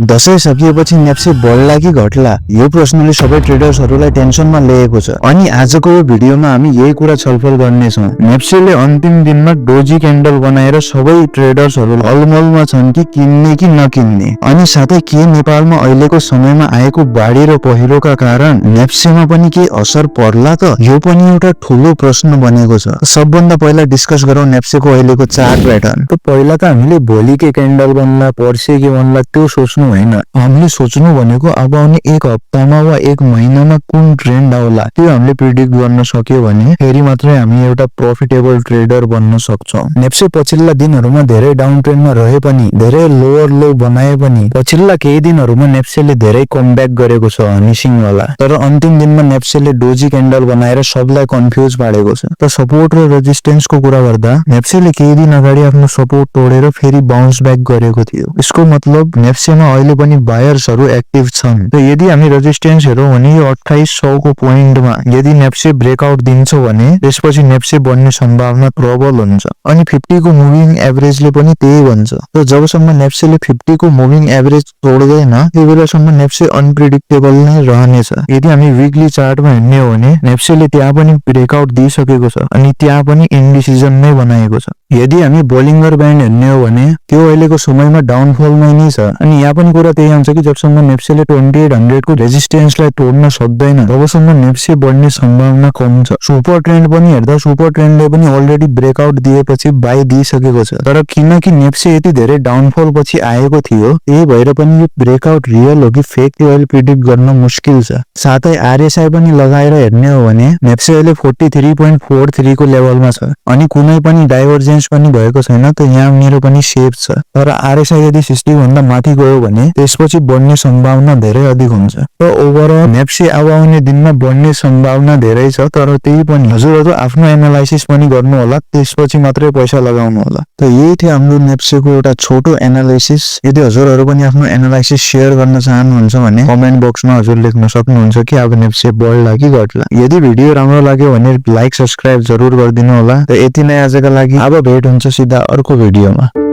दशैं सकिएपछि नेप्से बढ्ला कि घट्ला यो प्रश्नले सबै ट्रेडर्सहरूलाई टेन्सनमा लिएको छ। अनि आजको यो भिडियोमा हामी यही कुरा छलफल गर्नेछौँ। नेप्सेले अन्तिम दिनमा डोजी क्यान्डल बनाएर सबै ट्रेडर्सहरू अलमलमा छन् कि किन्ने कि नकिन्ने। अनि साथै के नेपालमा अहिलेको समयमा आएको बाढी र पहिरोका कारण नेप्सेमा पनि के असर पर्ला त? यो पनि एउटा ठूलो प्रश्न बनेको छ। सबभन्दा पहिला डिस्कस गरौँ नेप्सेको अहिलेको चार्ट प्याटर्न। त पहिला त हामीले भोलि के क्यान्डल बन्ला, पर्सि के बन्ला त्यो सोच्नु होइन। हामीले सोच्नु भनेको अब आउने एक हप्तामा वा एक महिनामा कुन ट्रेन्ड आउला त्यो हामीले प्रिडिक्ट गर्न सक्यो भने फेरि मात्रै हामी एउटा प्रफिटेबल ट्रेडर बन्न सक्छौं। नेप्से पछिल्ला दिनहरूमा धेरै डाउन ट्रेन्डमा रहे पनि, धेरै लोअर लो बनाए पनि पछिल्ला केही दिनहरूमा नेप्सेले धेरै कमब्याक गरेको छ हनिसिङ वाला। तर अन्तिम दिनमा नेप्सेले डोजी क्यान्डल बनाएर सबलाई कन्फ्युज पारेको छ। त सपोर्ट र रेजिस्टेन्सको कुरा गर्दा नेप्सेले केही दिन अगाडि आफ्नो सपोर्ट तोडेर फेरि बाउन्स ब्याक गरेको थियो। यसको मतलब नेप्सेमा अहिले पनि बायर्सहरू एक्टिभ छन्। त यदि हामी रेजिस्टेन्स हेरौँ भने यो 2800 को पोइन्टमा यदि नेप्से ब्रेकआउट दिन्छ भने त्यसपछि नेप्से बढ्ने सम्भावना प्रबल हुन्छ। अनि 50 को मुभिङ एभरेजले पनि त्यही भन्छ। त जबसम्म नेप्सेले 50 को मुभिङ एभरेज तोड्दैन त्यो बेलासम्म नेप्से अनप्रिडिक्टेबल नै रहनेछ। यदि हामी वीकली चार्टमा हेर्ने हो भने नेप्सेले त्यहाँ पनि ब्रेकआउट दिइसकेको छ अनि त्यहाँ पनि इन्डिसिजन नै बनाएको छ। यदि हामी बोलिङ्गर ब्यान्ड हेर्ने हो भने त्यो अहिलेको समयमा डाउनफलमै नै छ। अनि यहाँ पनि कुरा त्यही हुन्छ कि जबसम्म नेप्सेले 2800 को रेजिस्टेन्सलाई तोड्न सक्दैन तबसम्म नेप्से बढ्ने सम्भावना कम छ। सुपर ट्रेन्ड पनि हेर्दा सुपर ट्रेन्डले पनि अलरेडी ब्रेकआउट दिएपछि बाई दिइसकेको छ। तर किनकि नेप्से यति धेरै डाउनफल पछि आएको थियो त्यही भएर पनि यो ब्रेकआउट रियल हो कि फेक त्यो अहिले प्रिडिक्ट गर्न मुस्किल छ। साथै आरएसआई पनि लगाएर हेर्ने हो भने नेप्से अहिले 43.43 को लेभलमा छ अनि कुनै पनि डाइभर्जेन्स पनि भएको छैन। त यहाँ मेरो पनि सेफ छ। तर आरएसआई यदि 60 भन्दा माथि गयो भने त्यसपछि बढ्ने सम्भावना धेरै अधिक हुन्छ। र ओभरअल नेप्से अब आउने दिनमा बढ्ने सम्भावना धेरै छ। तर त्यही पनि हजुरहरू आफ्नो एनालाइसिस पनि गर्नु होला, त्यसपछि मात्रै पैसा लगाउनु होला। त यही थियो हाम्रो नेप्सेको एउटा छोटो एनालाइसिस। यदि हजुरहरू पनि आफ्नो एनालाइसिस शेयर गर्न चाहनुहुन्छ भने कमेन्ट बक्समा हजुर लेख्न सक्नुहुन्छ कि अब नेप्से बढ्ला कि घट्ला। यदि भिडियो राम्रो लाग्यो भने लाइक सब्स्क्राइब जरुर गरिदिनु होला। त यति नै आजका लागि। अब भेट हुन्छ सिधा अर्को भिडियोमा।